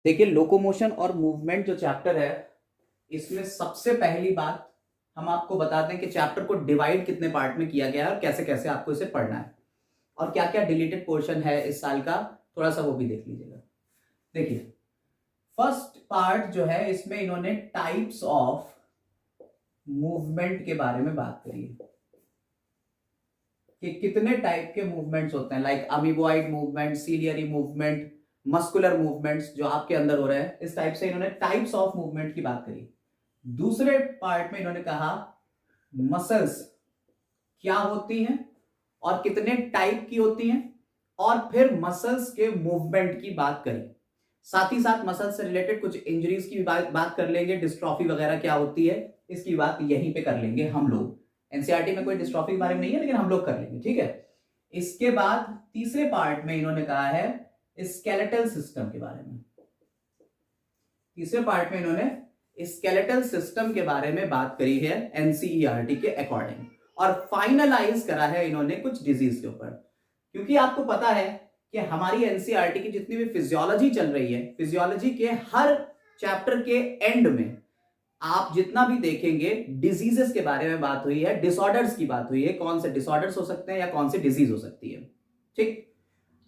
देखिए, लोकोमोशन और मूवमेंट जो चैप्टर है, इसमें सबसे पहली बात हम आपको बता दें कि चैप्टर को डिवाइड कितने पार्ट में किया गया है और कैसे कैसे आपको इसे पढ़ना है और क्या क्या डिलीटेड पोर्शन है इस साल का, थोड़ा सा वो भी देख लीजिएगा। देखिए, फर्स्ट पार्ट जो है इसमें इन्होंने टाइप्स ऑफ मूवमेंट के बारे में बात करी है कि कितने टाइप के मूवमेंट्स होते हैं, like amoeboid movement, ciliary movement, muscular movements जो आपके अंदर हो रहे हैं। इस टाइप से इन्होंने टाइप्स ऑफ मूवमेंट की बात करी। दूसरे पार्ट में इन्होंने कहा मसल्स क्या होती हैं और कितने टाइप की होती हैं, और फिर मसल्स के मूवमेंट की बात करी। साथ ही साथ मसल्स से रिलेटेड कुछ इंजरीज की भी बात कर लेंगे, डिस्ट्रॉफी वगैरह क्या होती है इसकी बात यहीं पे कर लेंगे हम लोग। एनसीईआरटी में कोई डिस्ट्रॉफी के बारे में नहीं है, लेकिन हम लोग कर लेंगे, ठीक है। इसके बाद तीसरे पार्ट में इन्होंने कहा है स्केलेटल सिस्टम के बारे में। तीसरे पार्ट में इन्होंने स्केलेटल सिस्टम के बारे में बात करी है एनसीईआरटी के अकॉर्डिंग, और फाइनलाइज करा है इन्होंने कुछ डिजीज के ऊपर। क्योंकि आपको पता है कि हमारी एनसीईआरटी की जितनी भी फिजियोलॉजी चल रही है, फिजियोलॉजी के हर चैप्टर के एंड में आप जितना भी देखेंगे डिजीजेस के बारे में बात हुई है, डिसऑर्डर्स की बात हुई है, कौन से डिसऑर्डर्स हो सकते हैं या कौन सी डिजीज हो सकती है। ठीक,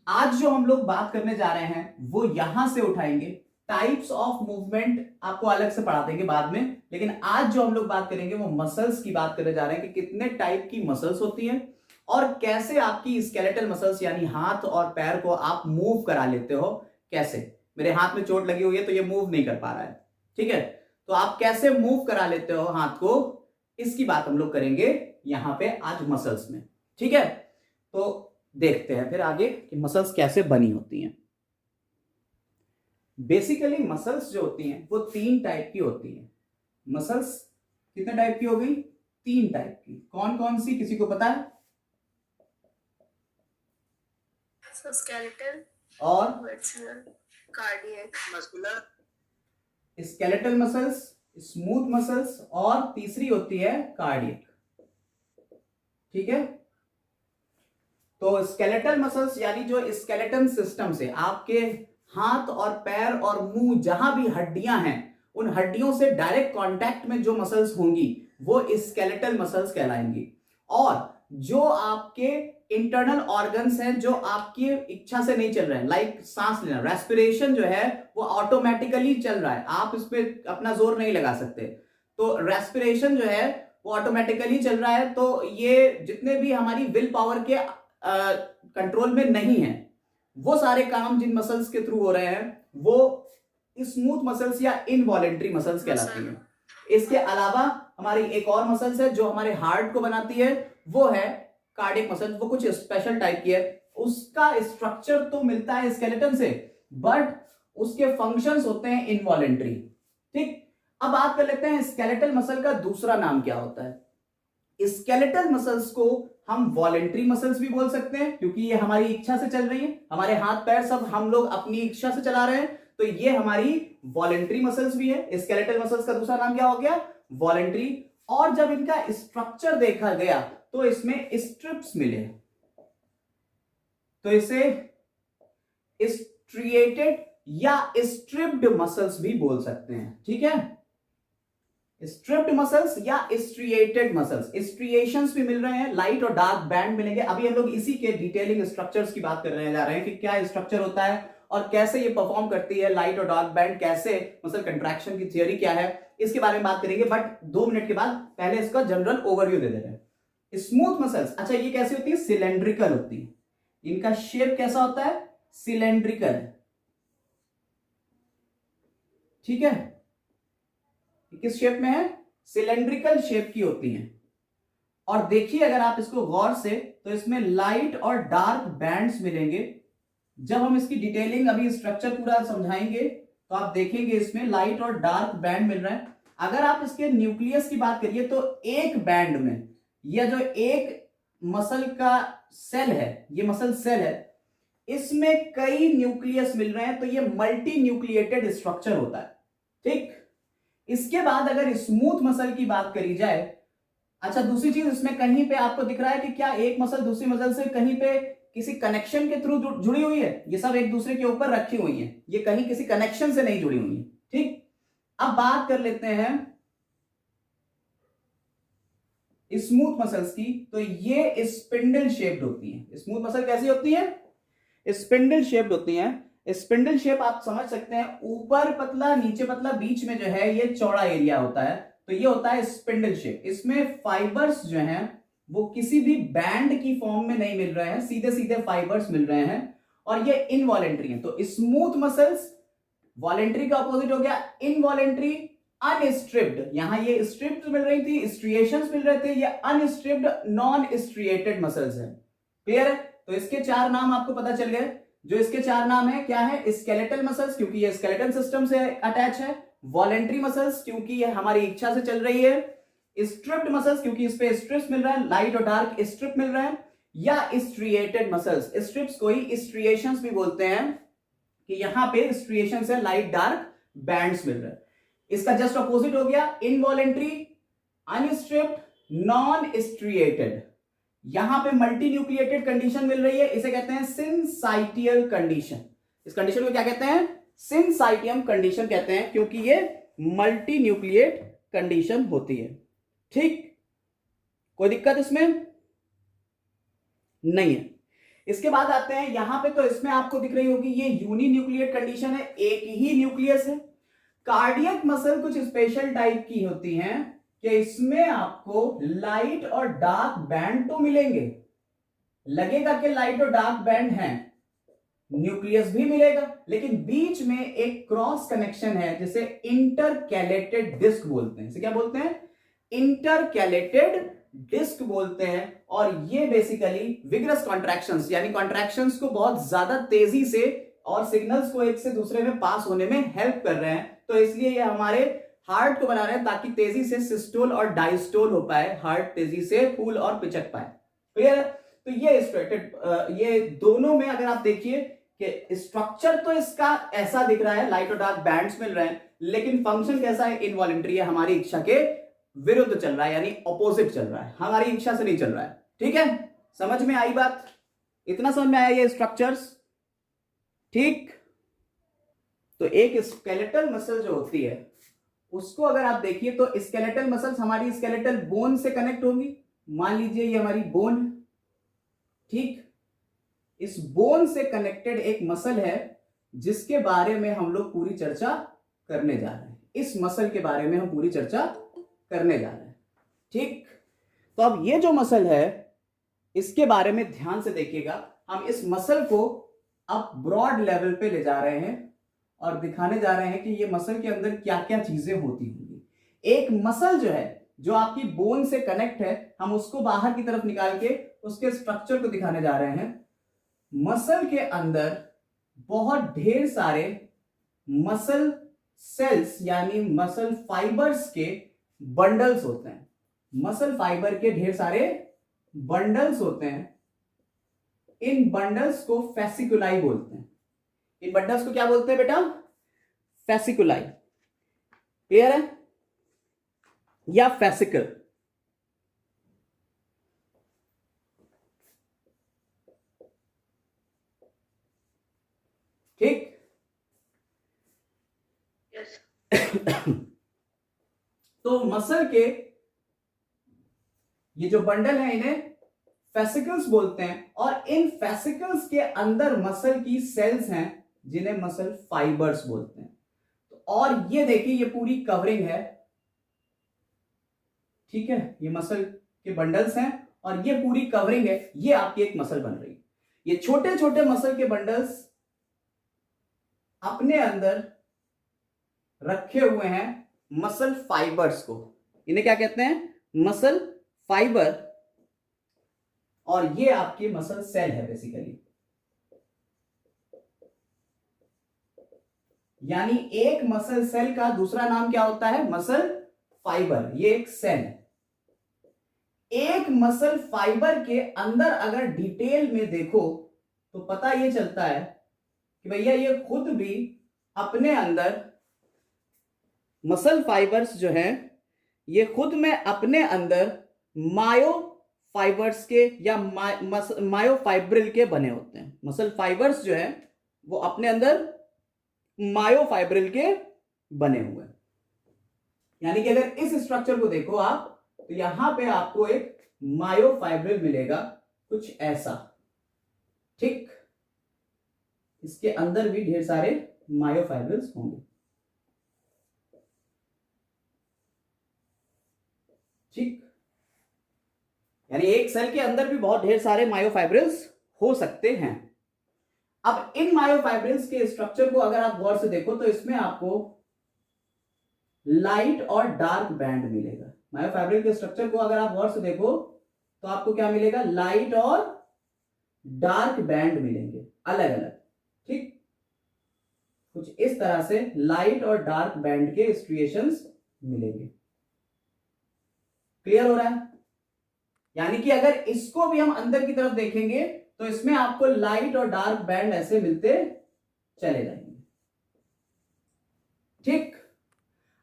आज जो हम लोग बात करने जा रहे हैं वो यहां से उठाएंगे। टाइप्स ऑफ मूवमेंट आपको अलग से पढ़ा देंगे बाद में, लेकिन आज जो हम लोग बात करेंगे वो मसल्स की बात करने जा रहे हैं कि कितने टाइप की मसल्स होती हैं और कैसे आपकी स्केलेटल मसल्स यानी हाथ और पैर को आप मूव करा लेते हो। कैसे, मेरे हाथ में चोट लगी हुई है तो ये मूव नहीं कर पा रहा है, ठीक है, तो आप कैसे मूव करा लेते हो हाथ को, इसकी बात हम लोग करेंगे यहां पे आज मसल्स में, ठीक है। तो देखते हैं फिर आगे कि मसल्स कैसे बनी होती हैं। बेसिकली मसल्स जो होती हैं वो तीन टाइप की होती हैं। मसल्स कितने टाइप की हो गई? तीन टाइप की। कौन कौन सी, किसी को पता है? स्केलेटल और cardiac muscular. Skeletal muscles, smooth muscles, और तीसरी होती है कार्डियक, ठीक है। तो स्केलेटल मसल्स यानी जो स्केलेटन सिस्टम से आपके हाथ और पैर और मुंह जहां भी हड्डियां हैं उन हड्डियों से डायरेक्ट कांटेक्ट में जो मसल्स होंगी वो स्केलेटल मसल्स कहलाएंगी। और जो आपके इंटरनल ऑर्गन्स हैं जो आपकी इच्छा से नहीं चल रहे हैं, लाइक सांस लेना, रेस्पिरेशन जो है वो ऑटोमेटिकली चल रहा है, आप इस पे अपना जोर नहीं लगा सकते, तो रेस्पिरेशन जो है वो ऑटोमेटिकली चल रहा है। तो ये जितने भी हमारी विल पावर के कंट्रोल में नहीं है वो सारे काम जिन मसल्स के थ्रू हो रहे हैं वो स्मूथ मसल्स या इनवॉलेंट्री मसल्स कहलाती हैं। इसके अलावा हमारी एक और मसल्स है जो हमारे हार्ट को बनाती है, वो है कार्डियक मसल्स। वो कुछ स्पेशल टाइप की है, उसका स्ट्रक्चर तो मिलता है स्केलेटन से बट उसके फंक्शंस होते हैं इनवॉलेंट्री। ठीक, अब बात कर लेते हैं स्केलेटल मसल का दूसरा नाम क्या होता है। स्केलेटल मसल्स को हम वॉलेंट्री मसल्स भी बोल सकते हैं क्योंकि ये हमारी इच्छा से चल रही है, हमारे हाथ पैर सब हम लोग अपनी इच्छा से चला रहे हैं, तो ये हमारी वॉलेंट्री मसल्स भी है। स्केलेटल मसल्स का दूसरा नाम क्या हो गया? वॉलेंट्री। और जब इनका स्ट्रक्चर देखा गया तो इसमें स्ट्रिप्स मिले, तो इसे स्ट्रिएटेड या स्ट्रिप्ड मसल्स भी बोल सकते हैं, ठीक है। स्ट्रिप्ड मसल्स या स्ट्रिएटेड मसल्स, स्ट्रिएशंस भी मिल रहे हैं, लाइट और डार्क बैंड मिलेंगे। अभी हम लोग इसी के डिटेलिंग स्ट्रक्चर्स की बात करने जा रहे हैं कि क्या स्ट्रक्चर होता है और कैसे ये परफॉर्म करती है, लाइट और डार्क बैंड कैसे, मसल कंट्रैक्शन की थियोरी क्या है, इसके बारे में बात करेंगे। बट 2 मिनट के बाद पहले इसका जनरल ओवरव्यू दे देते हैं। स्मूथ मसल्स, अच्छा ये कैसी होती है? सिलेंड्रिकल होती है। इनका शेप कैसा होता है? सिलेंड्रिकल, ठीक है। किस शेप में है? सिलेंड्रिकल शेप की होती हैं। और देखिए अगर आप इसको गौर से तो इसमें लाइट और डार्क बैंड्स मिलेंगे। जब हम इसकी डिटेलिंग अभी स्ट्रक्चर पूरा समझाएंगे तो आप देखेंगे इसमें लाइट और डार्क बैंड मिल रहे हैं। अगर आप इसके न्यूक्लियस की बात करिए तो एक बैंड में यह जो एक मसल का सेल है, ये मसल सेल है, इसमें कई न्यूक्लियस मिल रहे हैं, तो ये मल्टी न्यूक्लिएटेड स्ट्रक्चर होता है, ठीक। इसके बाद अगर स्मूथ मसल की बात करी जाए, अच्छा दूसरी चीज इसमें कहीं पे आपको दिख रहा है कि क्या एक मसल दूसरी मसल से कहीं पे किसी कनेक्शन के थ्रू जुड़ी हुई है, ये सब एक दूसरे के ऊपर रखी हुई है, ये कहीं किसी कनेक्शन से नहीं जुड़ी हुई है। ठीक, अब बात कर लेते हैं स्मूथ मसल्स की। तो ये स्पिंडल शेप्ड होती है। स्मूथ मसल कैसी होती है? स्पिंडल शेप्ड होती है। स्पिंडल शेप आप समझ सकते हैं, ऊपर पतला नीचे पतला, बीच में जो है ये चौड़ा एरिया होता है, तो ये होता है स्पिंडल शेप। इसमें फाइबर्स जो हैं वो किसी भी बैंड की फॉर्म में नहीं मिल रहे हैं, सीधे सीधे फाइबर्स मिल रहे हैं, और ये इनवॉलेंट्री है। तो स्मूथ मसल्स वॉलेंट्री का अपोजिट हो गया इनवॉलेंट्री, अनस्ट्रिप्ड। यहां ये स्ट्रिप्ड मिल रही थी, स्ट्रिएशंस मिल रहे थे, ये अनस्ट्रिप्ड नॉन स्ट्रिएटेड मसल्स है। क्लियर है? तो इसके 4 नाम आपको पता चल गए। जो इसके 4 नाम है क्या है? स्केलेटल मसल्स क्योंकि ये स्केलेटन सिस्टम से अटैच है, वॉलेंट्री मसल्स क्योंकि ये हमारी इच्छा से चल रही है, स्ट्रिप्ड मसल्स क्योंकि इस पे स्ट्रिप्स मिल रहा है, लाइट और डार्क स्ट्रिप मिल रहा है, या स्ट्रिएटेड मसल्स। स्ट्रिप्स को ही स्ट्रिएशंस भी बोलते हैं कि यहां पे स्ट्रिएशंस है, लाइट डार्क बैंड्स मिल रहे हैं। इसका जस्ट अपोजिट हो गया इनवॉलेंट्री, अनस्ट्रिप्ड, नॉन स्ट्रिएटेड। यहां पे मल्टी न्यूक्लिएटेड कंडीशन मिल रही है, इसे कहते हैं सिंसाइटियल कंडीशन। इस कंडीशन को क्या कहते हैं? सिंसाइटियम कंडीशन कहते हैं, क्योंकि ये मल्टी न्यूक्लिएट कंडीशन होती है। ठीक, कोई दिक्कत इसमें नहीं है। इसके बाद आते हैं यहां पे, तो इसमें आपको दिख रही होगी ये यूनी न्यूक्लिएट कंडीशन है, एक ही न्यूक्लियस है। कार्डियक मसल कुछ स्पेशल टाइप की होती हैं कि इसमें आपको लाइट और डार्क बैंड तो मिलेंगे, लगेगा कि लाइट और डार्क बैंड हैं, न्यूक्लियस भी मिलेगा, लेकिन बीच में एक क्रॉस कनेक्शन है जिसे इंटरकैलेटेड डिस्क बोलते हैं। इसे क्या बोलते हैं? इंटरकैलेटेड डिस्क बोलते हैं। और ये बेसिकली विग्रस कॉन्ट्रैक्शंस, यानी कॉन्ट्रैक्शंस को बहुत ज्यादा तेजी से और सिग्नल्स को एक से दूसरे में पास होने में हेल्प कर रहे हैं। तो इसलिए ये हमारे हार्ट को बना रहे हैं ताकि तेजी से सिस्टोल और डायस्टोल हो पाए, हार्ट तेजी से फूल और पिचक पाए। क्लियर है? तो ये स्ट्रेटेड, ये दोनों में अगर आप देखिए कि स्ट्रक्चर तो इसका ऐसा दिख रहा है, लाइट और डार्क बैंड्स मिल रहे हैं, लेकिन फंक्शन कैसा है? इनवॉलेंट्री है, हमारी इच्छा के विरुद्ध चल रहा है, यानी ऑपोजिट चल रहा है, हमारी इच्छा से नहीं चल रहा है। ठीक है, समझ में आई बात? इतना समझ में आया ये स्ट्रक्चर्स? ठीक, तो एक स्केलेटल मसल जो होती है उसको अगर आप देखिए तो स्केलेटल मसल्स हमारी स्केलेटल बोन से कनेक्ट होंगी। मान लीजिए ये हमारी बोन है, ठीक, इस बोन से कनेक्टेड एक मसल है जिसके बारे में हम लोग पूरी चर्चा करने जा रहे हैं। इस मसल के बारे में हम पूरी चर्चा करने जा रहे हैं। ठीक, तो अब ये जो मसल है इसके बारे में ध्यान से देखिएगा। हम इस मसल को अब ब्रॉड लेवल पे ले जा रहे हैं और दिखाने जा रहे हैं कि ये मसल के अंदर क्या क्या चीजें होती होंगी। एक मसल जो है जो आपकी बोन से कनेक्ट है, हम उसको बाहर की तरफ निकाल के उसके स्ट्रक्चर को दिखाने जा रहे हैं। मसल के अंदर बहुत ढेर सारे मसल सेल्स यानी मसल फाइबर्स के बंडल्स होते हैं। मसल फाइबर के ढेर सारे बंडल्स होते हैं। इन बंडल्स को फेसिकुलाई बोलते हैं। इन बंडल्स को क्या बोलते हैं बेटा? फेसिकुलाई। क्लियर है? या फेसिकल। ठीक, यस। तो मसल के ये जो बंडल है इन्हें फेसिकल्स बोलते हैं, और इन फेसिकल्स के अंदर मसल की सेल्स हैं जिन्हें मसल फाइबर्स बोलते हैं। और ये देखिए ये पूरी कवरिंग है, ठीक है, ये मसल के बंडल्स हैं और ये पूरी कवरिंग है, ये आपकी एक मसल बन रही है। ये छोटे छोटे मसल के बंडल्स अपने अंदर रखे हुए हैं मसल फाइबर्स को। इन्हें क्या कहते हैं? Muscle fibre. और ये आपकी मसल सेल है बेसिकली। यानी एक मसल सेल का दूसरा नाम क्या होता है? Muscle fibre. ये एक सेल है। एक मसल फाइबर के अंदर अगर डिटेल में देखो तो पता ये चलता है कि भैया ये खुद भी अपने अंदर मसल फाइबर्स जो हैं ये खुद में अपने अंदर मायो फाइबर्स के या मायोफाइब्रिल के बने होते हैं। मसल फाइबर्स जो है वो अपने अंदर मायोफाइब्रिल के बने हुए हैं। यानी कि अगर इस स्ट्रक्चर को देखो आप, तो यहां पे आपको एक मायोफाइब्रिल मिलेगा कुछ ऐसा, ठीक। इसके अंदर भी ढेर सारे मायोफाइब्रिल्स होंगे, ठीक। यानी एक सेल के अंदर भी बहुत ढेर सारे मायोफाइब्रिल्स हो सकते हैं। अब इन मायोफाइब्रिल्स के स्ट्रक्चर को अगर आप गौर से देखो तो इसमें आपको लाइट और डार्क बैंड मिलेगा। मायोफाइब्रिल के स्ट्रक्चर को अगर आप गौर से देखो तो आपको क्या मिलेगा, लाइट और डार्क बैंड मिलेंगे अलग अलग, ठीक। कुछ इस तरह से लाइट और डार्क बैंड के स्ट्रिएशंस मिलेंगे। क्लियर हो रहा है? यानी कि अगर इसको भी हम अंदर की तरफ देखेंगे तो इसमें आपको लाइट और डार्क बैंड ऐसे मिलते चले जाएंगे, ठीक।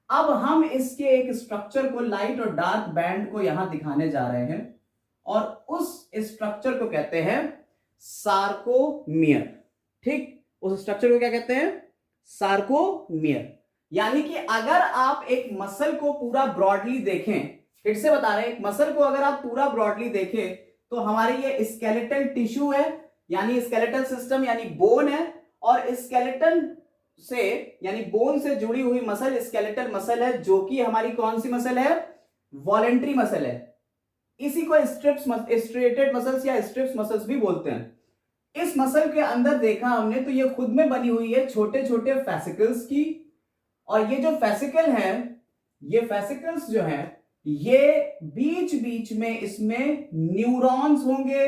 अब हम इसके एक स्ट्रक्चर को, लाइट और डार्क बैंड को यहां दिखाने जा रहे हैं और उस स्ट्रक्चर को कहते हैं सार्कोमियर, ठीक। उस स्ट्रक्चर को क्या कहते हैं, सार्कोमियर। यानी कि अगर आप एक मसल को पूरा ब्रॉडली देखें, फिर से बता रहे हैं, एक मसल को अगर आप पूरा ब्रॉडली देखें तो हमारे ये स्केलेटल टिश्यू है, यानी स्केलेटल सिस्टम यानी बोन है, और स्केलेटन से यानी बोन से जुड़ी हुई मसल स्केलेटल मसल है, जो कि हमारी कौन सी मसल है, वॉलेंट्री मसल है। इसी को स्ट्रेटेड मसल्स या स्ट्रिप्स मसल्स भी बोलते हैं। इस मसल के अंदर देखा हमने तो ये खुद में बनी हुई है छोटे छोटे फेसिकल्स की, और ये जो फेसिकल है, ये फेसिकल्स जो है ये बीच बीच में इसमें न्यूरॉन्स होंगे,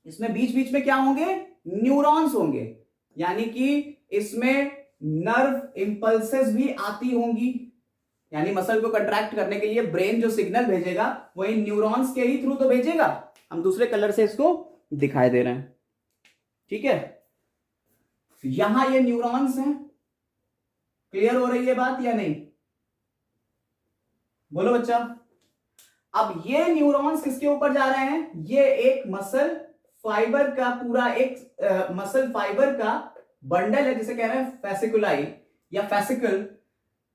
इसमें बीच बीच में क्या होंगे, न्यूरॉन्स होंगे। यानी कि इसमें नर्व इंपल्सेस भी आती होंगी, यानी मसल को कंट्रैक्ट करने के लिए ब्रेन जो सिग्नल भेजेगा वो इन न्यूरॉन्स के ही थ्रू तो भेजेगा। हम दूसरे कलर से इसको दिखाई दे रहे हैं, ठीक है। यहां ये न्यूरॉन्स हैं। क्लियर हो रही है बात या नहीं, बोलो बच्चा। अब ये न्यूरॉन्स किसके ऊपर जा रहे हैं, ये एक मसल फाइबर का पूरा एक मसल फाइबर का बंडल है जिसे कह रहे हैं फेसिकुलाई या फेसिकल।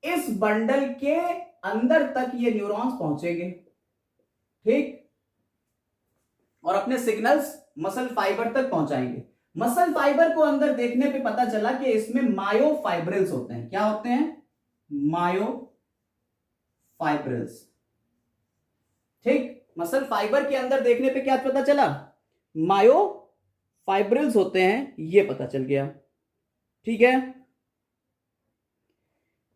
इस बंडल के अंदर तक ये न्यूरॉन्स पहुंचेंगे, ठीक, और अपने सिग्नल्स मसल फाइबर तक पहुंचाएंगे। मसल फाइबर को अंदर देखने पे पता चला कि इसमें मायोफाइब्रिल्स होते हैं। क्या होते हैं, मायोफाइब्रिल्स, ठीक। मसल फाइबर के अंदर देखने पे क्या पता चला, मायोफाइब्रिल्स होते हैं, ये पता चल गया, ठीक है।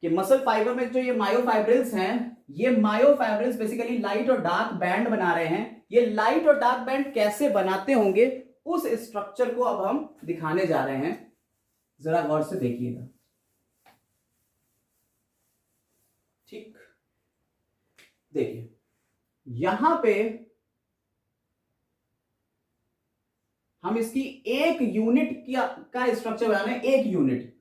कि मसल फाइबर में जो ये मायोफाइब्रिल्स हैं, ये मायोफाइब्रिल्स बेसिकली लाइट और डार्क बैंड बना रहे हैं। ये लाइट और डार्क बैंड कैसे बनाते होंगे उस स्ट्रक्चर को अब हम दिखाने जा रहे हैं, जरा गौर से देखिएगा, ठीक। देखिए यहां पे हम इसकी एक यूनिट का स्ट्रक्चर बना रहे हैं, एक यूनिट।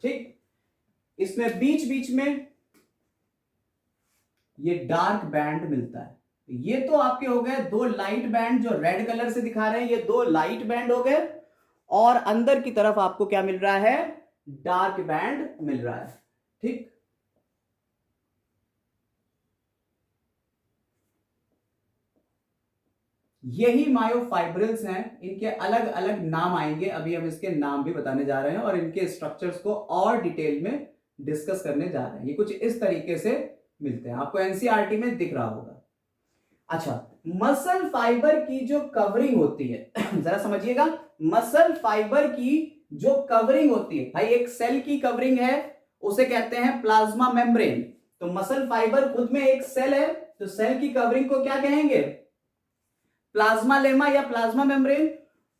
ठीक, इसमें बीच बीच में ये डार्क बैंड मिलता है। ये तो आपके हो गए दो लाइट बैंड जो रेड कलर से दिखा रहे हैं, ये दो लाइट बैंड हो गए, और अंदर की तरफ आपको क्या मिल रहा है, डार्क बैंड मिल रहा है, ठीक। यही मायोफाइब्रिल्स हैं, इनके अलग अलग नाम आएंगे, अभी हम इसके नाम भी बताने जा रहे हैं और इनके स्ट्रक्चर्स को और डिटेल में डिस्कस करने जा रहे हैं। ये कुछ इस तरीके से मिलते हैं, आपको एनसीईआरटी में दिख रहा होगा। अच्छा, मसल फाइबर की जो कवरिंग होती है जरा समझिएगा, मसल फाइबर की जो कवरिंग होती है, भाई एक सेल की कवरिंग है उसे कहते हैं प्लाज्मा मेम्ब्रेन। तो मसल फाइबर खुद में एक सेल है, तो सेल की कवरिंग को क्या कहेंगे, प्लाज्मा लेमा या प्लाज्मा मेम्ब्रेन।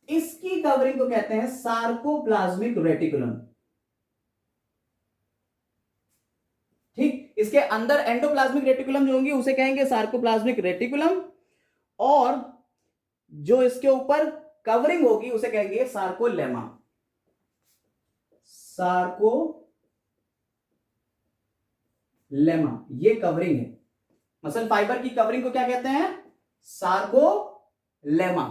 इसकी कवरिंग को कहते हैं सार्कोप्लाज्मिक रेटिकुलम। इसके अंदर एंडोप्लाज्मिक रेटिकुलम जो होंगी उसे कहेंगे सार्कोप्लाज्मिक रेटिकुलम, और जो इसके ऊपर कवरिंग होगी उसे कहेंगे सार्कोलेमा। सार्कोलेमा ये कवरिंग है, मसल फाइबर की कवरिंग को क्या कहते हैं? सार्कोलेमा।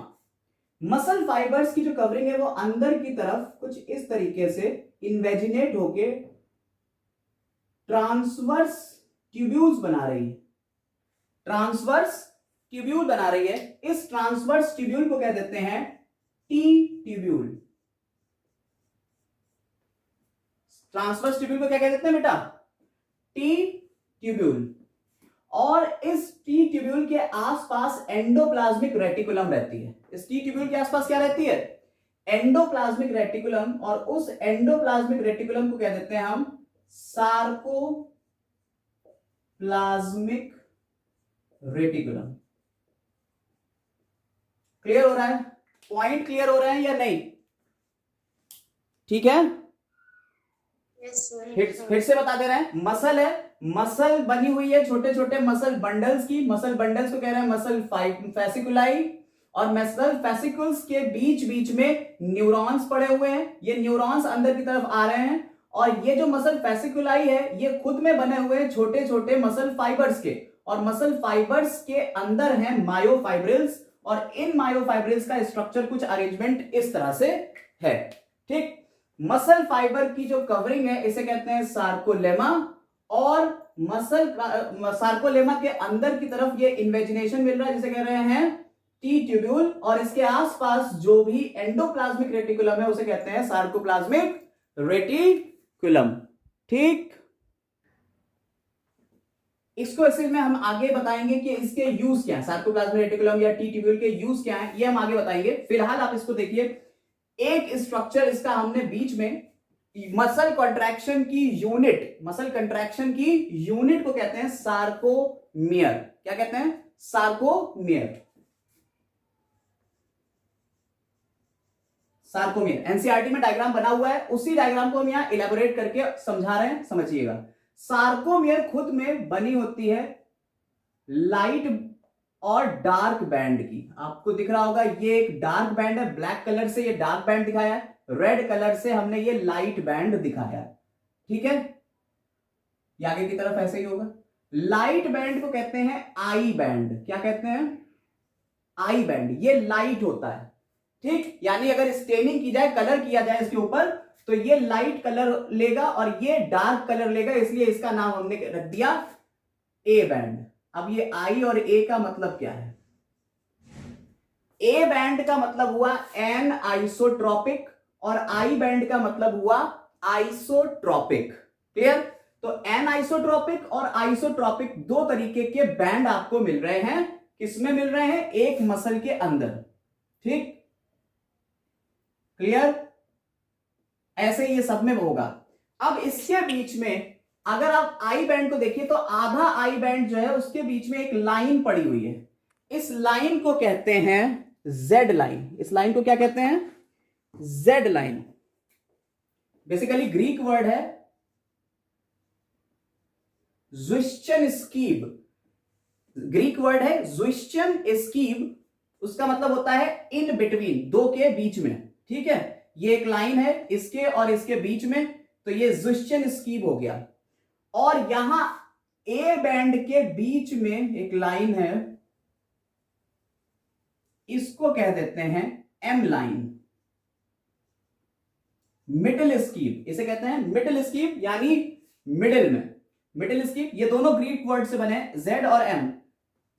मसल फाइबर्स की जो कवरिंग है वो अंदर की तरफ कुछ इस तरीके से इन्वेजिनेट होके ट्रांसवर्स ट्यूब्यूल्स बना रही है, ट्रांसवर्स ट्यूब्यूल बना रही है। इस ट्रांसवर्स ट्यूब्यूल को क्या देते हैं? T tubule. ट्रांसवर्स ट्यूब्यूल को क्या कहते हैं बेटा? T tubule. और इस टी ट्यूब्यूल के आसपास एंडोप्लाज्मिक रेटिकुलम रहती है। इस टी ट्यूब्यूल के आसपास क्या रहती है? एंडोप्लाज्मिक रेटिकुलम, और उस एंडोप्लाज्मिक रेटिकुलम को क्या देते हैं हम? Sarcoplasmic reticulum. क्लियर हो रहा है? पॉइंट क्लियर हो रहा है या नहीं? ठीक है, फिर से बता दे रहे हैं। मसल है, मसल बनी हुई है छोटे छोटे मसल बंडल्स की। मसल बंडल्स को कह रहे हैं मसल फैसिकुलाई, और मसल फैसिकल्स के बीच बीच में न्यूरॉन्स पड़े हुए हैं। ये न्यूरॉन्स अंदर की तरफ आ रहे हैं, और ये जो मसल फैसिकुलाई है ये खुद में बने हुए हैं छोटे छोटे मसल फाइबर्स के, और मसल फाइबर्स के अंदर हैं मायोफाइब्रिल्स, और इन मायोफाइब्रिल्स का स्ट्रक्चर कुछ अरेंजमेंट इस तरह से है। ठीक, मसल फाइबर की जो कवरिंग है इसे कहते हैं सार्कोलेमा, और मसल सार्कोलेमा के अंदर की तरफ ये इन्वेजिनेशन मिल रहा है जिसे कह रहे हैं टी ट्यूब्यूल, और इसके आसपास जो भी एंडोप्लाज्मिक रेटिकुलम है उसे कहते हैं सार्कोप्लाज्मिक रेटिकुलम। ठीक, इसको इसी में हम आगे बताएंगे कि इसके यूज क्या है, सार्कोप्लाज्मिक रेटिकुलम या टी ट्यूब्यूल के यूज क्या है, ये हम आगे बताएंगे। फिलहाल आप इसको देखिए, एक स्ट्रक्चर इसका हमने बीच में मसल कॉन्ट्रैक्शन की यूनिट, मसल कंट्रैक्शन की यूनिट को कहते हैं सार्कोमियर। क्या कहते हैं? सार्कोमियर। सार्कोमियर एनसीईआरटी में डायग्राम बना हुआ है, उसी डायग्राम को हम यहां इलेबोरेट करके समझा रहे हैं, समझिएगा। सार्कोमियर खुद में बनी होती है लाइट और डार्क बैंड की। आपको दिख रहा होगा ये एक डार्क बैंड है, ब्लैक कलर से ये डार्क बैंड दिखाया है, रेड कलर से हमने ये लाइट बैंड दिखाया है। ठीक है, ये आगे की तरफ ऐसे ही होगा। लाइट बैंड को कहते हैं आई बैंड। क्या कहते हैं? I band. ये लाइट होता है। ठीक, यानी अगर स्टेनिंग की जाए, कलर किया जाए इसके ऊपर, तो ये लाइट कलर लेगा और ये डार्क कलर लेगा, इसलिए इसका नाम हमने रख दिया ए बैंड। अब ये आई और ए का मतलब क्या है? ए बैंड का मतलब हुआ एन आइसोट्रॉपिक, और आई बैंड का मतलब हुआ आइसोट्रॉपिक। क्लियर? तो एन आइसोट्रॉपिक और आइसोट्रॉपिक दो तरीके के बैंड आपको मिल रहे हैं। किसमें मिल रहे हैं? एक मसल के अंदर। ठीक, क्लियर? ऐसे ये सब में होगा। अब इसके बीच में अगर आप आई बैंड को देखिए तो आधा आई बैंड जो है उसके बीच में एक लाइन पड़ी हुई है। इस लाइन को कहते हैं जेड लाइन। इस लाइन को क्या कहते हैं? Z line. Basically Greek word है ज़्विश्चन स्कीब। ग्रीक वर्ड है ज़्विश्चन स्कीब, उसका मतलब होता है इन बिटवीन, दो के बीच में। ठीक है, ये एक लाइन है इसके और इसके बीच में, तो ये ज़्विश्चन स्कीब हो गया। और यहां ए बैंड के बीच में एक लाइन है, इसको कह देते हैं एम लाइन, मिडिल स्कीब। इसे कहते हैं मिडिल स्कीब, यानी मिडिल में। मिडिल स्कीब, ये दोनों ग्रीक वर्ड से बने, जेड और एम।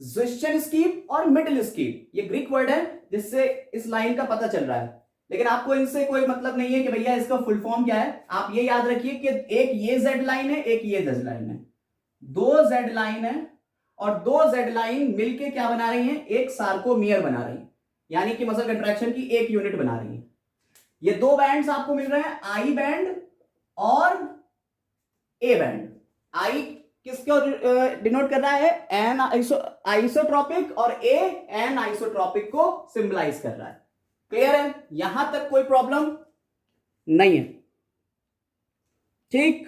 ज़्विश्चन स्कीब और मिडिल स्कीब, ये ग्रीक वर्ड है जिससे इस लाइन का पता चल रहा है। लेकिन आपको इनसे कोई मतलब नहीं है कि भैया इसका फुल फॉर्म क्या है। आप ये याद रखिए कि एक ये जेड लाइन है, एक ये जेड लाइन है, दो जेड लाइन है, और दो जेड लाइन मिलके क्या बना रही हैं? एक सार्कोमियर बना रही है, यानी कि मसल कंट्रैक्शन की एक यूनिट बना रही है। ये दो बैंड्स आपको मिल रहे हैं, आई बैंड और ए बैंड। आई किसको डिनोट कर रहा है? एन आइसोट्रॉपिक, और ए एन आइसोट्रॉपिक को सिंबलाइज कर रहा है। क्लियर है? यहां तक कोई प्रॉब्लम नहीं है। ठीक,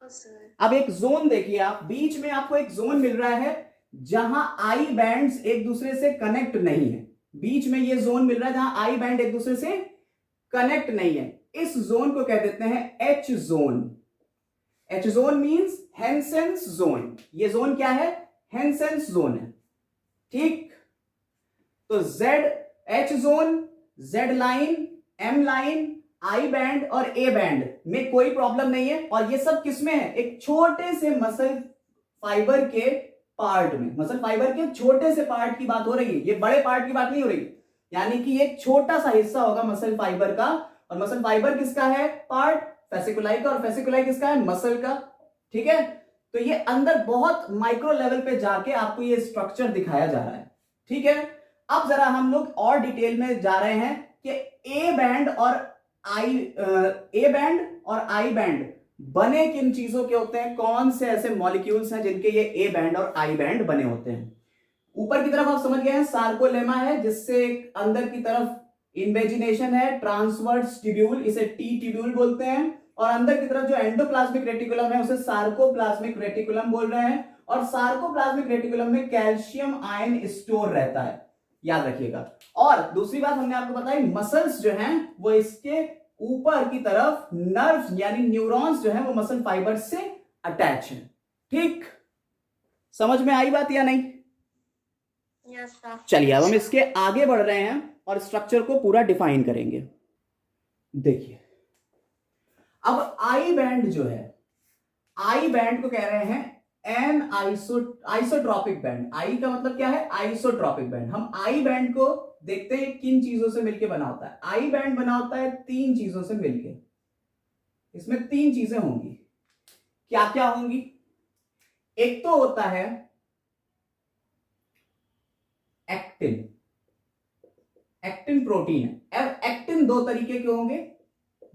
सर। अब एक जोन देखिए आप, बीच में आपको एक जोन मिल रहा है जहां आई बैंड्स एक दूसरे से कनेक्ट नहीं है। बीच में ये जोन मिल रहा है जहां आई बैंड एक दूसरे से कनेक्ट नहीं है। इस जोन को कह देते हैं H zone. H zone means Hensen's zone. ये जोन क्या है? हेंसेंस जोन है। ठीक, तो Z H zone, Z line, M line, I band और ए बैंड में कोई प्रॉब्लम नहीं है। और ये सब किसमें है? एक छोटे से मसल फाइबर के पार्ट में। मसल फाइबर के छोटे से पार्ट की बात हो रही है, ये बड़े पार्ट की बात नहीं हो रही। यानी कि एक छोटा सा हिस्सा होगा मसल फाइबर का, और मसल फाइबर किसका है? पार्ट फेसिकुलाई का, और फेसिकुलाई किसका है? मसल का। ठीक है, तो ये अंदर बहुत माइक्रो लेवल पे जाके आपको ये स्ट्रक्चर दिखाया जा रहा है। ठीक है, अब जरा हम लोग और डिटेल में जा रहे हैं कि ए बैंड और आई बैंड बने किन चीजों के होते हैं, कौन से ऐसे मॉलिक्यूल्स हैं जिनके ये ए बैंड और आई बैंड बने होते हैं। ऊपर की तरफ आप समझ गए हैं, सार्कोलेमा है जिससे अंदर की तरफ इन्वेजिनेशन है, ट्रांसवर्स ट्यूब्यूल, इसे टी ट्यूब्यूल बोलते हैं, और अंदर की तरफ जो एंडोप्लाज्मिक रेटिकुलम है उसे सार्कोप्लाज्मिक रेटिकुलम बोल रहे हैं। और सार्कोप्लाज्मिक रेटिकुलम में कैल्शियम आयन स्टोर रहता है, याद रखिएगा। और दूसरी बात हमने आपको बताई, मसल्स जो हैं वो इसके ऊपर की तरफ नर्व्स यानी न्यूरॉन्स जो हैं वो मसल फाइबर से अटैच हैं। ठीक, समझ में आई बात या नहीं? Yes sir. चलिए अब हम इसके आगे बढ़ रहे हैं और स्ट्रक्चर को पूरा डिफाइन करेंगे। देखिए, अब आई बैंड जो है, आई बैंड को कह रहे हैं एन आइसोट्रॉपिक बैंड। आई का मतलब क्या है? Isotropic band. हम आई बैंड को देखते हैं किन चीजों से मिलकर बना होता है। आई बैंड बना होता है 3 चीजों से मिलकर। इसमें 3 चीजें होंगी। क्या क्या होंगी? एक तो होता है एक्टिन। एक्टिन प्रोटीन है। एक्टिन 2 तरीके के होंगे,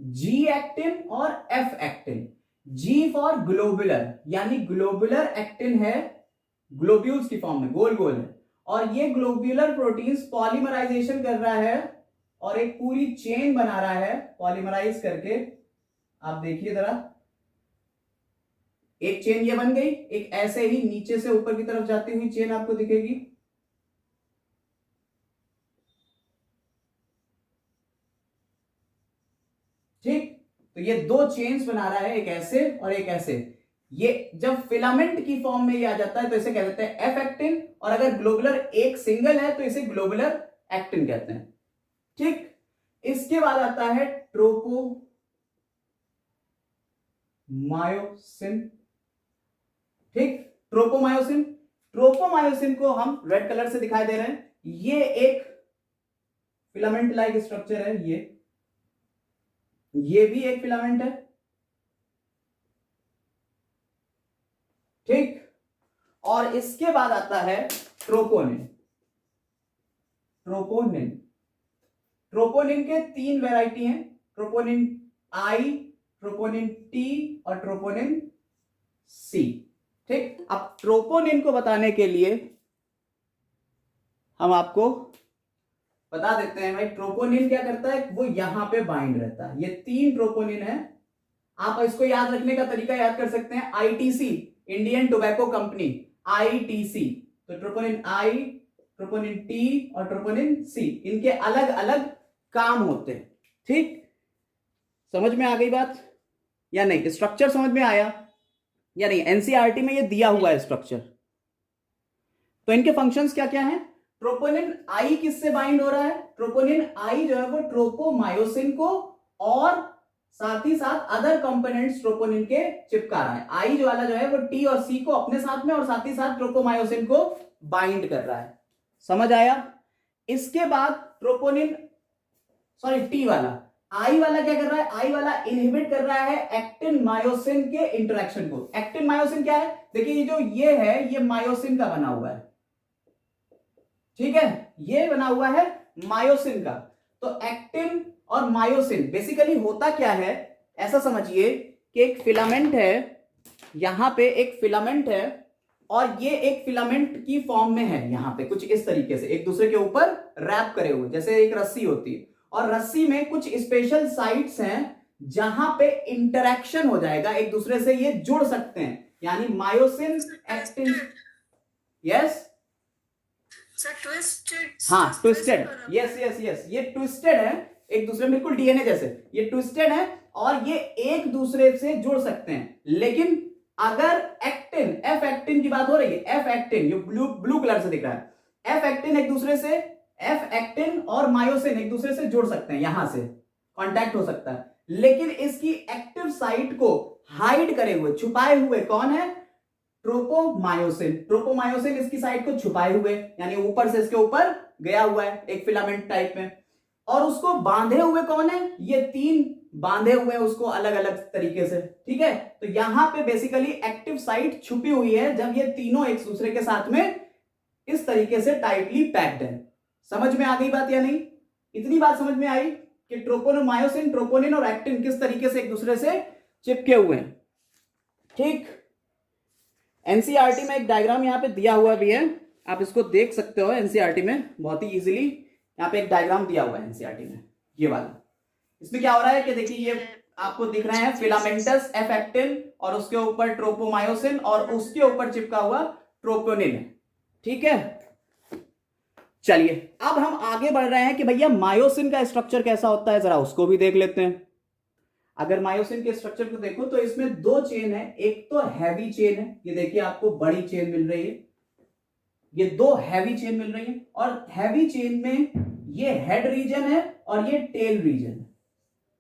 जी एक्टिन और F actin. G for globular, यानी ग्लोबुलर एक्टिन है, ग्लोब्यूल्स की फॉर्म में, गोल गोल है, और ये ग्लोबुलर प्रोटीन्स पॉलीमराइजेशन कर रहा है और एक पूरी चेन बना रहा है पॉलीमराइज करके। आप देखिए जरा, एक चेन ये बन गई, एक ऐसे ही नीचे से ऊपर की तरफ जाती हुई चेन आपको दिखेगी। ठीक, तो ये 2 चेन्स बना रहा है, एक ऐसे और एक ऐसे। ये जब फिलामेंट की फॉर्म में ये आ जाता है तो इसे कह देते हैं एफ एक्टिन, और अगर ग्लोबुलर एक सिंगल है तो इसे ग्लोबुलर एक्टिन कहते हैं। ठीक, इसके बाद आता है ट्रोपोमायोसिन। ठीक, ट्रोपोमायोसिन। ट्रोपोमायोसिन को हम रेड कलर से दिखाई दे रहे हैं। ये एक फिलामेंट लाइक स्ट्रक्चर है, ये भी एक फिलामेंट है। ठीक, और इसके बाद आता है ट्रोपोनिन। ट्रोपोनिन, ट्रोपोनिन के 3 वैरायटी हैं, ट्रोपोनिन आई, ट्रोपोनिन टी और ट्रोपोनिन सी। ठीक, अब ट्रोपोनिन को बताने के लिए हम आपको बता देते हैं भाई, ट्रोपोनिन क्या करता है, वो यहां पे बाइंड रहता है। ये 3 ट्रोपोनिन है। आप इसको याद रखने का तरीका याद कर सकते हैं, ITC, Indian tobacco company, ITC. तो ट्रोपोनिन आई, ट्रोपोनिन टी और ट्रोपोनिन सी, इनके अलग अलग काम होते हैं। ठीक, समझ में आ गई बात या नहीं? स्ट्रक्चर समझ में आया या नहीं? एनसीईआरटी में ये दिया हुआ है स्ट्रक्चर। तो इनके फंक्शंस क्या क्या हैं? ट्रोपोनिन आई किससे बाइंड हो रहा है? ट्रोपोनिन आई जो है वो ट्रोपोमायोसिन को और साथ ही साथ अदर कंपोनेंट्स ट्रोपोनिन के चिपका रहा है। आई जो वाला जो है वो टी और सी को अपने साथ में और साथ ही साथ ट्रोपोमायोसिन को बाइंड कर रहा है। समझ आया? इसके बाद ट्रोपोनिन, सॉरी टी वाला, आई वाला क्या कर रहा है? आई वाला इनहिबिट कर रहा है एक्टिन मायोसिन के इंटरेक्शन को। एक्टिन मायोसिन क्या है? देखिए ये जो ये है, ये मायोसिन का बना हुआ है। ठीक है, ये बना हुआ है मायोसिन का। तो एक्टिन और मायोसिन बेसिकली होता क्या है, ऐसा समझिए कि एक फिलामेंट है, यहां पे एक फिलामेंट है और ये एक फिलामेंट की फॉर्म में है, यहां पे कुछ इस तरीके से एक दूसरे के ऊपर रैप करे हुए, जैसे एक रस्सी होती है। और रस्सी में कुछ स्पेशल साइट्स हैं जहां पे इंटरेक्शन हो जाएगा, एक दूसरे से ये जुड़ सकते हैं, यानी मायोसिन एक्टिन। यस, हाँ ट्विस्टेड, यस यस यस, ये ट्विस्टेड है एक दूसरे में, बिल्कुल डीएनए जैसे ये ट्विस्टेड है और ये एक दूसरे से जुड़ सकते हैं। लेकिन अगर एक्टिन, एफ एक्टिन की बात हो रही है, एफ एक्टिन ये ब्लू ब्लू कलर से दिख रहा है, एफ एक्टिन एक दूसरे से, एफ एक्टिन और मायोसिन एक दूसरे से जुड़ सकते हैं, यहां से कांटेक्ट हो सकता है, लेकिन इसकी एक्टिव साइट को हाइड करे हुए, छुपाए हुए कौन है? ट्रोपोमायोसिन। ट्रोपोमायोसिन इसकी साइट को छुपाए हुए, यानी ऊपर से इसके ऊपर गया हुआ है एक फिलामेंट टाइप में, और उसको बांधे हुए कौन है? ये तीन बांधे हुए हैं उसको अलग अलग तरीके से, ठीक है। तो यहां पे बेसिकली एक्टिव साइट छुपी हुई है जब ये तीनों एक दूसरे के साथ में इस तरीके से टाइटली पैक्ड है। समझ में आ गई बात या नहीं? इतनी बात समझ में आई कि ट्रोपोमायोसिन, ट्रोपोनिन और एक्टिन किस तरीके से एक दूसरे से चिपके हुए हैं, ठीक। एनसीईआरटी में एक डायग्राम यहां पे दिया हुआ भी है, आप इसको देख सकते हो एनसीईआरटी में बहुत ही इजीली। यहां पे एक डायग्राम दिया हुआ है एनसीईआरटी में, ये वाला। इसमें क्या हो रहा है कि देखिए ये आपको दिख रहा है फिलामेंटस एफ एक्टिन और उसके ऊपर ट्रोपोमायोसिन और उसके ऊपर चिपका हुआ ट्रोपोनिन है, ठीक है। चलिए अब हम आगे बढ़ रहे हैं कि भैया मायोसिन का स्ट्रक्चर कैसा होता है, जरा उसको भी देख लेते हैं। अगर मायोसिन के स्ट्रक्चर को देखो तो इसमें दो चेन है, एक तो हैवी चेन है, ये देखिए आपको बड़ी चेन मिल रही है, ये दो हैवी चेन मिल रही है, और हैवी चेन में ये हेड रीजन है और ये टेल रीजन है,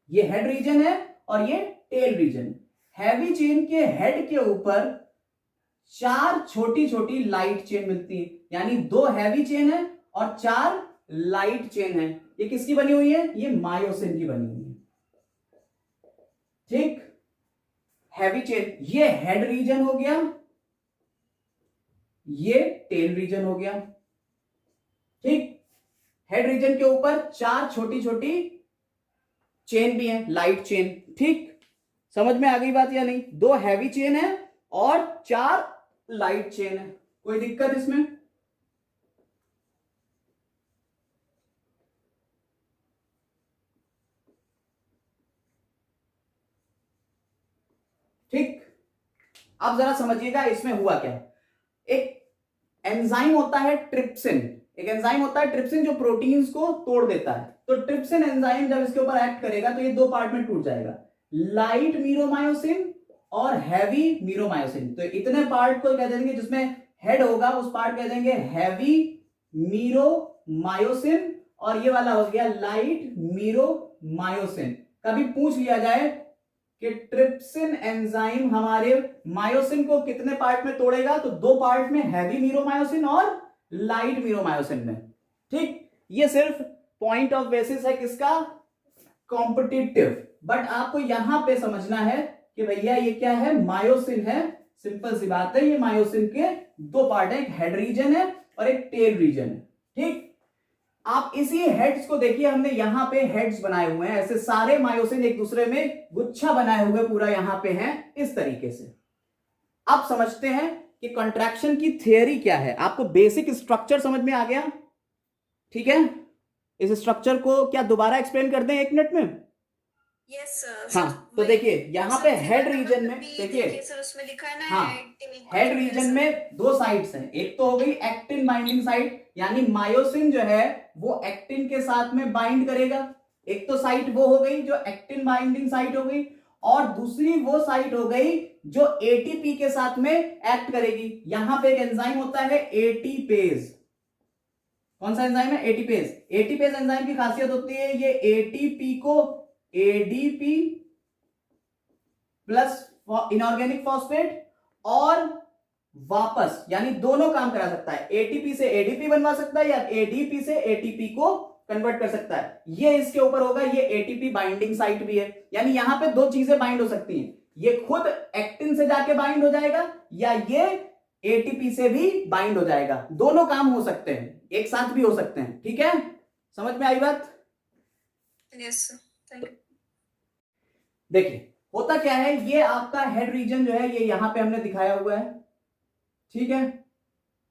ये हेड रीजन है और ये टेल रीजन। हैवी चेन के हेड के ऊपर चार छोटी छोटी लाइट चेन मिलती है, यानी दो हैवी चेन है और चार लाइट चेन है। ये किसकी बनी हुई है? ये मायोसिन की बनी हुई है, ठीक। हैवी चेन, ये हेड रीजन हो गया, ये टेल रीजन हो गया, ठीक। हेड रीजन के ऊपर चार छोटी छोटी चेन भी है, लाइट चेन, ठीक। समझ में आ गई बात या नहीं? दो हैवी चेन है और चार लाइट चेन है, कोई दिक्कत इसमें? ठीक। अब जरा समझिएगा इसमें हुआ क्या। एक एंजाइम होता है ट्रिप्सिन, एक एंजाइम होता है ट्रिप्सिन जो प्रोटीन्स को तोड़ देता है। तो ट्रिप्सिन एंजाइम जब इसके ऊपर एक्ट करेगा तो ये दो पार्ट में टूट जाएगा, लाइट मीरोमायोसिन और हैवी मीरोमायोसिन। तो इतने पार्ट को कह देंगे, जिसमें हेड होगा उस पार्ट कह देंगे हैवी मीरोमायोसिन, और ये वाला हो गया लाइट मीरोमायोसिन। कभी पूछ लिया जाए कि ट्रिप्सिन एंजाइम हमारे मायोसिन को कितने पार्ट में तोड़ेगा, तो दो पार्ट में, हैवी मीरोमायोसिन और लाइट मीरोमायोसिन में, ठीक। ये सिर्फ पॉइंट ऑफ बेसिस है किसका? कॉम्पिटिटिव। बट आपको यहां पे समझना है कि भैया ये क्या है? मायोसिन है, सिंपल सी बात है। ये मायोसिन के दो पार्ट है, एक हेड रीजन है और एक टेल रीजन है, ठीक। आप इसी हेड्स को देखिए, हमने यहां पे हेड्स बनाए हुए हैं, ऐसे सारे मायोसिन एक दूसरे में गुच्छा बनाए हुए पूरा यहां पे हैं इस तरीके से। अब समझते हैं कि कंट्रैक्शन की थियरी क्या है। आपको बेसिक स्ट्रक्चर समझ में आ गया, ठीक है। इस स्ट्रक्चर को क्या दोबारा एक्सप्लेन कर दें एक मिनट में? Yes sir. हाँ, तो देखिए यहां पे हेड रीजन में देखिए सर उसमें लिखा है ना, हाँ, हेड रीजन में दो साइड्स हैं, एक तो हो गई एक्टिन बाइंडिंग साइट, यानी मायोसिन जो है वो एक्टिन के साथ में बाइंड करेगा, एक तो साइट वो हो गई जो एक्टिन बाइंडिंग साइट हो गई, और दूसरी वो साइट हो गई जो एटीपी के साथ में एक्ट करेगी। यहां पे एक एंजाइम होता है एटीपेज। कौन सा एंजाइम है? एटीपेज। एटीपेज एंजाइम की खासियत होती है ये एटीपी को एडीपी प्लस इनऑर्गेनिक फॉस्फेट और वापस, यानी दोनों काम करा सकता है, एटीपी से एडीपी बनवा सकता है या एडीपी से एटीपी को कन्वर्ट कर सकता है। ये इसके ऊपर होगा, ये एटीपी बाइंडिंग साइट भी है, यानी यहां पे दो चीजें बाइंड हो सकती हैं, ये खुद एक्टिन से जाके बाइंड हो जाएगा या ये एटीपी से भी बाइंड हो जाएगा। दोनों काम हो सकते हैं, एक साथ भी हो सकते हैं, ठीक है। समझ में आई बात? Yes sir. देखिए होता क्या है, ये आपका हेड रीजन जो है ये यहां पे हमने दिखाया हुआ है, ठीक है।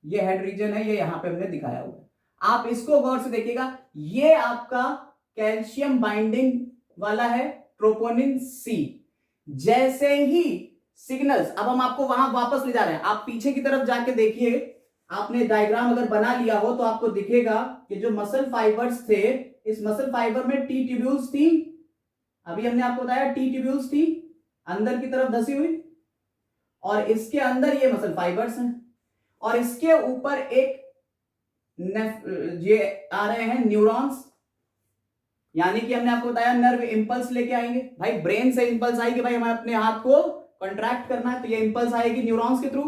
ये हेड रीजन है, ये यहां पे हमने दिखाया हुआ है। आप इसको गौर से देखिएगा, ये आपका कैल्शियम बाइंडिंग वाला है ट्रोपोनिन सी। जैसे ही सिग्नल्स, अब हम आपको वहां वापस ले जा रहे हैं, आप पीछे की तरफ जाके देखिए, आपने डायग्राम अगर बना लिया हो तो आपको दिखेगा कि जो मसल फाइबर्स थे, इस मसल फाइबर में टी ट्यूब्यूल्स थी, अभी हमने आपको बताया टी ट्यूब्यूल्स थी अंदर की तरफ धसी हुई, और इसके अंदर ये मसल फाइबर्स हैं, और इसके ऊपर एक ये आ रहे हैं न्यूरॉन्स, यानी कि हमने आपको बताया नर्व इंपल्स लेके आएंगे। भाई ब्रेन से इंपल्स आएगी, भाई हमें अपने हाथ को कॉन्ट्रैक्ट करना है, तो ये इंपल्स आएगी न्यूरॉन्स के थ्रू।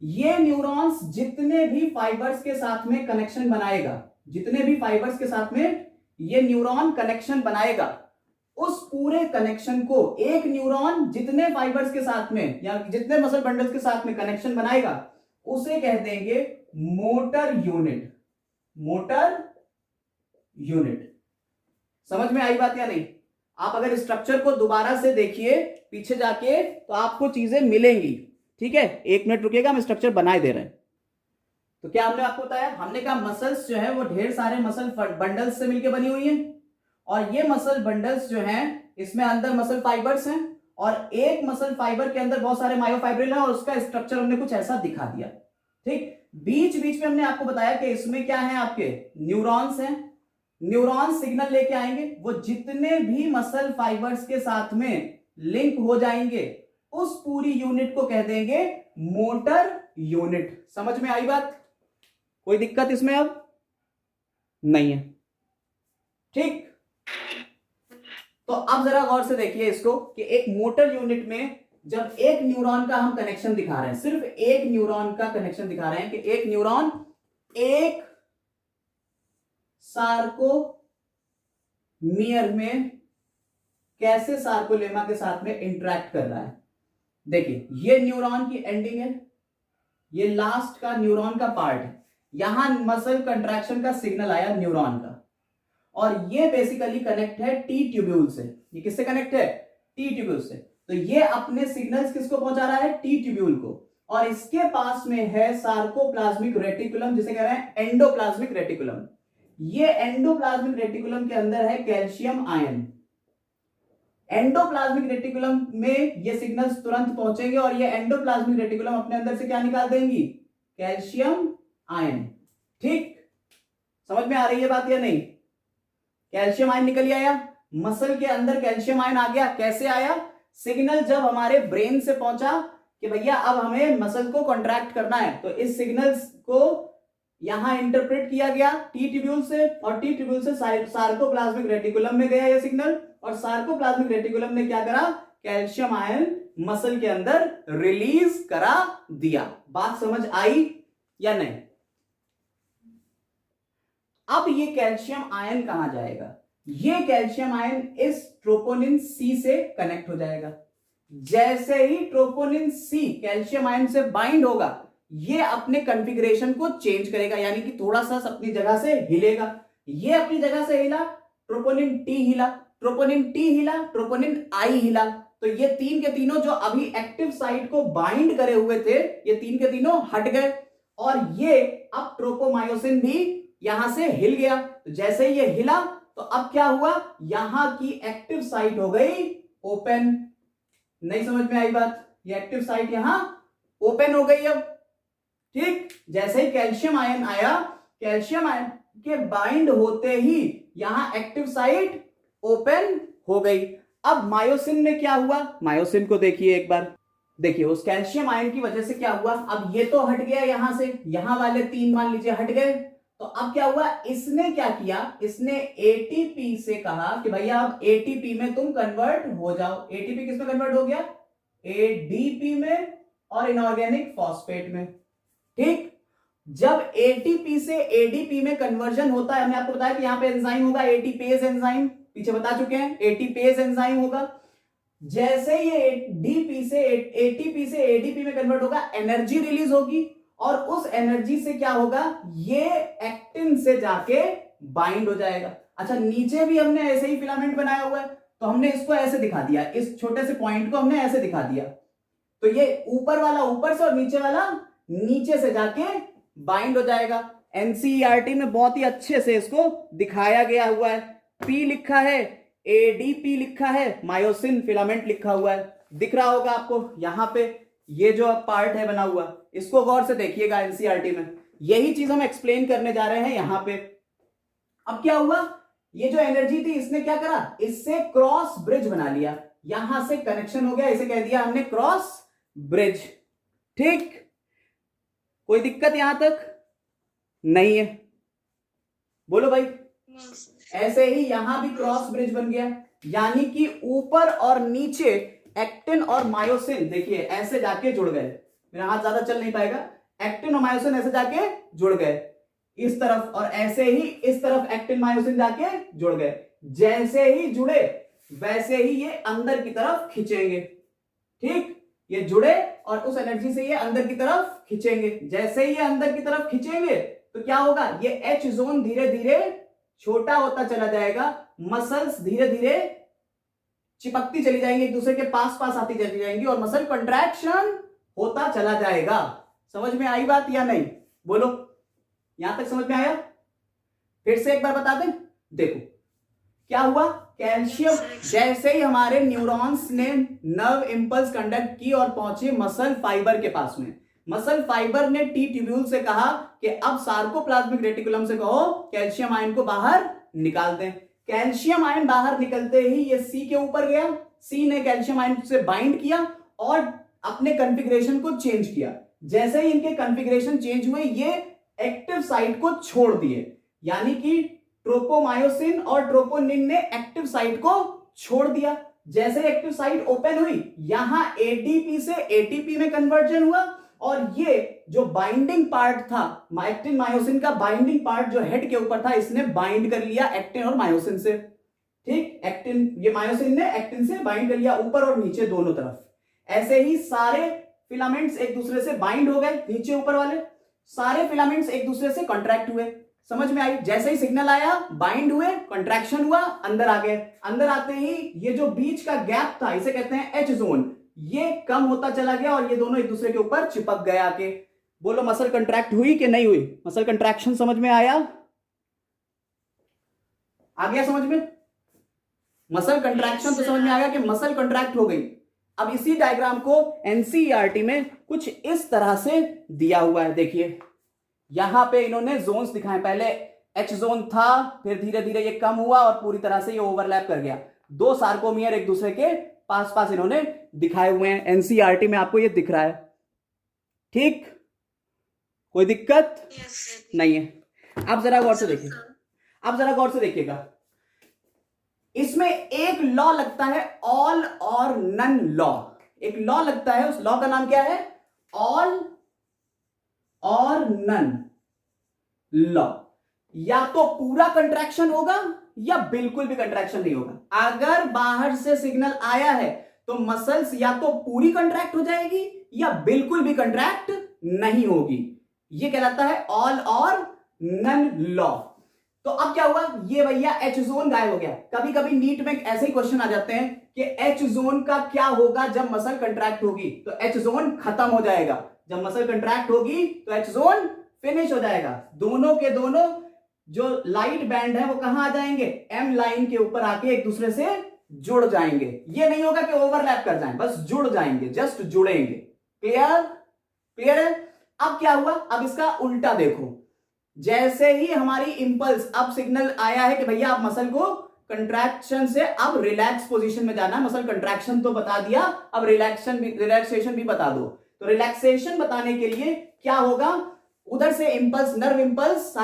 ये न्यूरॉन्स जितने भी फाइबर्स के साथ में कनेक्शन बनाएगा, जितने भी फाइबर्स के साथ में ये न्यूरॉन कनेक्शन बनाएगा, उस पूरे कनेक्शन को एक न्यूरॉन जितने फाइबर्स के साथ में या जितने मसल बंडल्स के साथ में कनेक्शन बनाएगा, उसे कह देंगे मोटर यूनिट। Motor unit. समझ में आई बात या नहीं? आप अगर स्ट्रक्चर को दोबारा से देखिए पीछे जाके तो आपको चीजें मिलेंगी। ठीक है, 1 मिनट रुकिएगा, हम स्ट्रक्चर बनाए दे रहे हैं। तो क्या हमने आपको बताया, हमने कहा मसल्स जो है वो ढेर सारे मसल बंडल्स से मिलकर बनी हुई है, और ये मसल बंडल्स जो हैं इसमें अंदर मसल फाइबर्स हैं, और एक मसल फाइबर के अंदर बहुत सारे मायोफाइब्रिल हैं, और उसका स्ट्रक्चर हमने कुछ ऐसा दिखा दिया। ठीक, बीच बीच में हमने आपको बताया कि इसमें क्या है, आपके न्यूरॉन्स हैं। न्यूरॉन्स सिग्नल लेके आएंगे, वो जितने भी मसल फाइबर्स के साथ में लिंक हो जाएंगे उस पूरी यूनिट को कह देंगे मोटर यूनिट। समझ में आई बात? कोई दिक्कत इसमें अब नहीं है? ठीक, तो अब जरा गौर से देखिए इसको कि एक मोटर यूनिट में जब एक न्यूरॉन का हम कनेक्शन दिखा रहे हैं, सिर्फ एक न्यूरॉन का कनेक्शन दिखा रहे हैं कि एक न्यूरॉन एक सार्कोमियर में कैसे सार्कोलेमा के साथ में इंटरेक्ट कर रहा है। देखिए ये न्यूरॉन की एंडिंग है, ये लास्ट का न्यूरॉन का पार्ट है, यहां मसल कंट्रैक्शन का सिग्नल आया न्यूरॉन का, और ये बेसिकली कनेक्ट है टी ट्यूब्यूल से। ये किससे कनेक्ट है? टी ट्यूब्यूल से। तो ये अपने सिग्नल्स किसको पहुंचा रहा है? टी ट्यूब्यूल को, और इसके पास में है सार्कोप्लाज्मिक रेटिकुलम, जिसे कह रहे हैं एंडोप्लाज्मिक रेटिकुलम। ये एंडोप्लाज्मिक रेटिकुलम के अंदर है कैल्शियम आयन। एंडोप्लाज्मिक रेटिकुलम में ये सिग्नल्स तुरंत पहुंचेंगे, और ये एंडोप्लाज्मिक रेटिकुलम अपने अंदर से क्या निकाल देंगी? Calcium ion. ठीक, समझ में आ रही है बात या नहीं? कैल्शियम आयन निकल आया, मसल के अंदर कैल्शियम आयन आ गया। कैसे आया? सिग्नल जब हमारे ब्रेन से पहुंचा कि भैया अब हमें मसल को कॉन्ट्रैक्ट करना है, तो इस सिग्नल्स को यहां इंटरप्रेट किया गया टी ट्यूब्यूल से, और टी ट्यूब्यूल से सार्कोप्लाज्मिक रेटिकुलम में गया ये सिग्नल, और सार्कोप्लाज्मिक रेटिकुलम ने क्या करा? कैल्शियम आयन मसल के अंदर रिलीज करा दिया। बात समझ आई या नहीं? अब ये कैल्शियम आयन कहां जाएगा? ये कैल्शियम आयन इस ट्रोपोनिन सी से कनेक्ट हो जाएगा। जैसे ही ट्रोपोनिन सी कैल्शियम आयन से बाइंड होगा, ये अपने कॉन्फ़िगरेशन को चेंज करेगा, यानी कि थोड़ा सा अपनी जगह से हिलेगा। ये अपनी जगह से हिला, ट्रोपोनिन टी हिला, ट्रोपोनिन टी हिला, ट्रोपोनिन आई हिला। तो ये तीन के तीनों जो अभी एक्टिव साइट को बाइंड करे हुए थे, ये तीन के तीनों हट गए, और ये अब ट्रोपोमायोसिन भी यहां से हिल गया। तो जैसे ही ये हिला तो अब क्या हुआ? यहां की एक्टिव साइट हो गई ओपन। नहीं समझ में आई बात? ये एक्टिव साइट यहां ओपन हो गई अब। ठीक, जैसे ही कैल्शियम आयन आया, कैल्शियम आयन के बाइंड होते ही यहां एक्टिव साइट ओपन हो गई। अब मायोसिन में क्या हुआ? मायोसिन को देखिए एक बार, देखिए उस कैल्शियम आयन की वजह से क्या हुआ? अब ये तो हट गया यहां से, यहां वाले 3 मान लीजिए हट गए, तो अब क्या हुआ? इसने क्या किया? इसने एटीपी से कहा कि भैया अब एटीपी में तुम कन्वर्ट हो जाओ। एटीपी किसमें कन्वर्ट हो गया? एडीपी में और इनऑर्गेनिक फॉस्फेट में। ठीक, जब एटीपी से एडीपी में कन्वर्जन होता है, हमने आपको बताया कि यहां पे एंजाइम होगा एटीपेज एंजाइम, पीछे बता चुके हैं, एटीपेज एंजाइम होगा। जैसे ये एटीपी से एडीपी में कन्वर्ट होगा, एनर्जी रिलीज होगी, और उस एनर्जी से क्या होगा? ये एक्टिन से जाके बाइंड हो जाएगा। अच्छा, नीचे भी हमने ऐसे ही फिलामेंट बनाया हुआ है, तो हमने इसको ऐसे दिखा दिया, इस छोटे से पॉइंट को हमने ऐसे दिखा दिया। तो ये ऊपर वाला ऊपर से और नीचे वाला नीचे से जाके बाइंड हो जाएगा। एनसीईआरटी में बहुत ही अच्छे से इसको दिखाया गया हुआ है। पी लिखा है एडीपी लिखा है, मायोसिन फिलामेंट लिखा हुआ है, दिख रहा होगा आपको यहां पे। ये जो पार्ट है बना हुआ, इसको गौर से देखिएगा, एनसीईआरटी में यही चीज हम एक्सप्लेन करने जा रहे हैं यहां पे। अब क्या हुआ, ये जो एनर्जी थी इसने क्या करा, इससे क्रॉस ब्रिज बना लिया, यहां से कनेक्शन हो गया, इसे कह दिया हमने क्रॉस ब्रिज। ठीक, कोई दिक्कत यहां तक नहीं है? बोलो भाई। No, sir. ऐसे ही यहां भी क्रॉस ब्रिज बन गया, यानी कि ऊपर और नीचे एक्टिन और मायोसिन देखिए ऐसे जाके जुड़ गए। मेरा हाथ ज्यादा चल नहीं पाएगा। एक्टिन और मायोसिन ऐसे जाके जुड़ गए इस तरफ, और ऐसे ही इस तरफ एक्टिन मायोसिन जाके जुड़ गए। जैसे ही जुड़े वैसे ही ये अंदर की तरफ खींचेंगे। ठीक, ये जुड़े और उस एनर्जी से ये अंदर की तरफ खींचेंगे। जैसे ही ये अंदर की तरफ खींचेंगे तो क्या होगा, ये एच जोन धीरे धीरे छोटा होता चला जाएगा, मसल्स धीरे धीरे चिपकती चली जाएंगी, एक दूसरे के पास पास आती चली जाएंगी, और मसल कंट्रैक्शन होता चला जाएगा। समझ में आई बात या नहीं? बोलो, यहां तक समझ में आया? फिर से एक बार बता दें। देखो क्या हुआ, कैल्शियम जैसे ही हमारे न्यूरॉन्स ने नर्व इंपल्स कंडक्ट की और पहुंचे मसल फाइबर के पास में, मसल फाइबर ने टी ट्यूब्यूल से कहा कि अब सार्कोप्लाज्मिक रेटिकुलम से कहो कैल्शियम आयन को बाहर निकाल दें। कैल्शियम आयन बाहर निकलते ही ये सी के ऊपर गया, सी ने कैल्शियम आयन से बाइंड किया और अपने कॉन्फ़िगरेशन को चेंज किया। जैसे ही इनके कॉन्फ़िगरेशन चेंज हुए, ये एक्टिव साइट को छोड़ दिए, यानी कि ट्रोपोमायोसिन और ट्रोपोनिन ने एक्टिव साइट को छोड़ दिया। जैसे एक्टिव साइट ओपन हुई, यहां एडीपी से एटीपी में कन्वर्जन हुआ, और ये जो बाइंडिंग पार्ट था एक्टिन मायोसिन का, बाइंडिंग पार्ट जो हेड के ऊपर था, इसने बाइंड कर लिया एक्टिन और मायोसिन से। ठीक, एक्टिन, ये मायोसिन ने एक्टिन से बाइंड कर लिया ऊपर और नीचे दोनों तरफ। ऐसे ही सारे फिलामेंट्स एक दूसरे से बाइंड हो गए, नीचे ऊपर वाले सारे फिलामेंट्स एक दूसरे से कॉन्ट्रैक्ट हुए। समझ में आई? जैसे ही सिग्नल आया, बाइंड हुए, कंट्रैक्शन हुआ, अंदर आ गए। अंदर आते ही ये जो बीच का गैप था, इसे कहते हैं एच जोन, ये कम होता चला गया और ये दोनों एक दूसरे के ऊपर चिपक गए आके। बोलो, मसल कंट्रैक्ट हुई कि नहीं हुई? मसल कंट्रैक्शन समझ में आया? आ गया समझ में? मसल कंट्रैक्शन तो समझ में आ गया कि मसल कंट्रैक्ट हो गई। अब इसी डायग्राम को एनसीईआरटी में कुछ इस तरह से दिया हुआ है। देखिए यहां पे इन्होंने जोन्स दिखाए, पहले एच जोन था, फिर धीरे धीरे ये कम हुआ और पूरी तरह से ये ओवरलैप कर गया। दो सार्कोमियर एक दूसरे के पास पास इन्होंने दिखाए हुए हैं। एनसीईआरटी में आपको ये दिख रहा है। ठीक, कोई दिक्कत Yes, sir. नहीं है। आप जरा गौर से देखिए, आप जरा गौर से देखिएगा, इसमें एक लॉ लगता है, ऑल और नन लॉ। एक लॉ लगता है, उस लॉ का नाम क्या है? ऑल और नन लॉ। या तो पूरा कंट्रैक्शन होगा या बिल्कुल भी कंट्रैक्शन नहीं होगा। अगर बाहर से सिग्नल आया है तो मसल्स या तो पूरी कंट्रैक्ट हो जाएगी या बिल्कुल भी कंट्रैक्ट नहीं होगी। ये कहलाता है ऑल और नन लॉ। तो अब क्या हुआ, ये भैया एच जोन गायब हो गया। कभी कभी नीट में ऐसे ही क्वेश्चन आ जाते हैं कि एच जोन का क्या होगा जब मसल कंट्रैक्ट होगी। तो एच जोन खत्म हो जाएगा, जब मसल कंट्रैक्ट होगी तो एच जोन फिनिश हो जाएगा। दोनों के दोनों जो लाइट बैंड है वो कहां आ जाएंगे? एम लाइन के ऊपर आके एक दूसरे से जुड़ जाएंगे। ये नहीं होगा कि ओवरलैप कर जाएं, बस जुड़ जाएंगे, जस्ट जुड़ेंगे। क्लियर? क्लियर है? अब क्या हुआ, अब इसका उल्टा देखो। जैसे ही हमारी इंपल्स, अब सिग्नल आया है कि भैया आप मसल को कंट्रैक्शन से अब रिलैक्स पोजीशन में जाना है। मसल कंट्रैक्शन तो बता दिया, अब रिलैक्सेशन भी बता दो। तो रिलैक्सेशन बताने के लिए क्या होगा, उधर से इंपल्स, नर्व इंपल्स,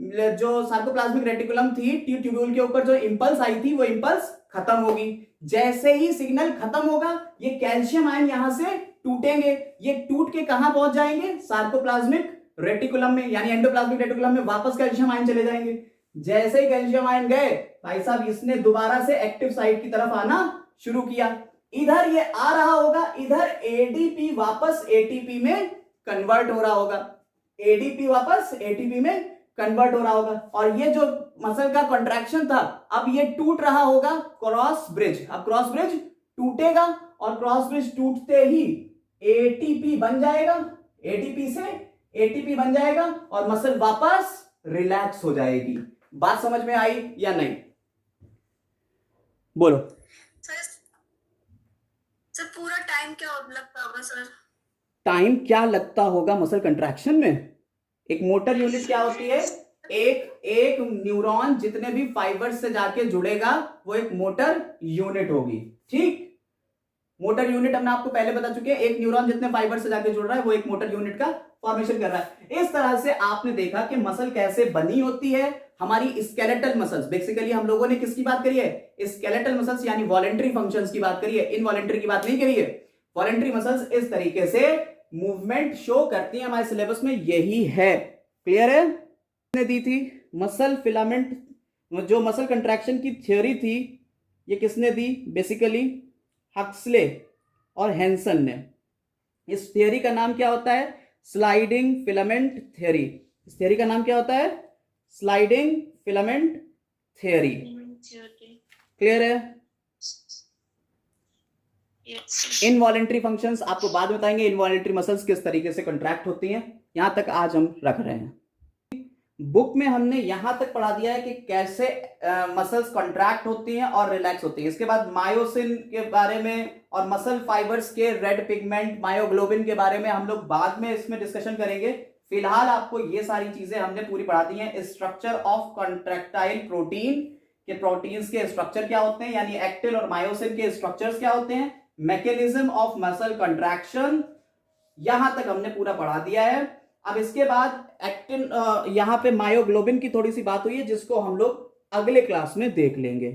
जो सार्कोप्लाज्मिक रेटिकुलम थी, टी ट्यूब्यूल के ऊपर जो इंपल्स आई थी, वो इंपल्स खत्म होगी। जैसे ही सिग्नल खत्म होगा, ये कैल्शियम आयन यहां से टूटेंगे। ये टूट के कहां पहुंच जाएंगे? सार्कोप्लाज्मिक रेटिकुलम में, यानी एंडोप्लाज्मिक रेटिकुलम में वापस कैल्शियम आयन चले जाएंगे। जैसे ही कैल्शियम आयन गए, भाई साहब इसने दोबारा से एक्टिव साइट की तरफ आना शुरू किया। इधर ये आ रहा होगा, इधर एडीपी वापस एटीपी में कन्वर्ट हो रहा होगा। एडीपी वापस एटीपी में कन्वर्ट हो रहा होगा, और ये जो मसल का कॉन्ट्रैक्शन था, अब ये टूट रहा होगा क्रॉस ब्रिज। अब क्रॉस ब्रिज टूटेगा और क्रॉस ब्रिज टूटते ही एटीपी बन जाएगा, एटीपी से एटीपी बन जाएगा और मसल वापस रिलैक्स हो जाएगी। बात समझ में आई या नहीं? बोलो। सर सर पूरा टाइम क्या लगता होगा सर? टाइम क्या लगता होगा मसल कंट्रैक्शन में? एक मोटर यूनिट क्या होती है? एक एक न्यूरॉन जितने भी फाइबर्स से जाके जुड़ेगा वो एक मोटर यूनिट होगी। ठीक, मोटर यूनिट हमने आपको पहले बता चुके हैं, एक न्यूरॉन जितने फाइबर से जाके जुड़ रहा है वो एक मोटर यूनिट का फॉर्मेशन कर रहा है। इस तरह से आपने देखा कि मसल कैसे बनी होती है। हमारी स्केलेटल मसल्स, बेसिकली हम लोगों ने किसकी बात करी है? स्केलेटल मसल्स यानी वॉलेंट्री फंक्शंस की बात करी है, इनवॉलेंट्री की बात नहीं करी है। वॉलेंट्री मसल्स इस तरीके से मूवमेंट शो करती है, हमारे सिलेबस में यही है। क्लियर है? ने दी थी मसल फिलामेंट, जो मसल कंट्रैक्शन की थ्योरी थी ये किसने दी? बेसिकली हक्सले और हैंसन ने। इस थ्योरी का नाम क्या होता है? Sliding filament theory. इस थ्योरी का नाम क्या होता है? Sliding filament theory. क्लियर है? इनवॉलेंट्री फंक्शंस आपको बाद में बताएंगे, इनवॉलेंट्री मसल्स किस तरीके से कंट्रैक्ट होती हैं। यहां तक आज हम रख रहे हैं। बुक में हमने यहां तक पढ़ा दिया है कि कैसे मसल्स कंट्रैक्ट होती हैं और रिलैक्स होती हैं। इसके बाद मायोसिन के बारे में और मसल फाइबर्स के रेड पिगमेंट मायोग्लोबिन के बारे में हम लोग बाद में इसमें डिस्कशन करेंगे। फिलहाल आपको ये सारी चीजें हमने पूरी पढ़ा दी हैं। स्ट्रक्चर ऑफ कॉन्ट्रैक्टाइल प्रोटीन के, प्रोटीन्स के स्ट्रक्चर क्या होते हैं, यानी एक्टिन और मायोसिन के स्ट्रक्चर्स क्या होते हैं, मैकेनिज्म ऑफ मसल कंट्रैक्शन, यहां तक हमने पूरा पढ़ा दिया है। अब इसके बाद एक्टिन, यहां पे मायोग्लोबिन की थोड़ी सी बात हुई है जिसको हम लोग अगले क्लास में देख लेंगे।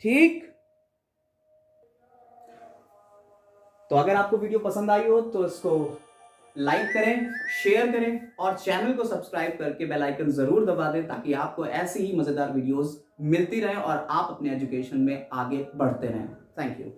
ठीक, तो अगर आपको वीडियो पसंद आई हो तो इसको लाइक करें, शेयर करें और चैनल को सब्सक्राइब करके बेल आइकन जरूर दबा दें ताकि आपको ऐसी ही मजेदार वीडियोस मिलती रहें और आप अपने एजुकेशन में आगे बढ़ते रहें। Thank you.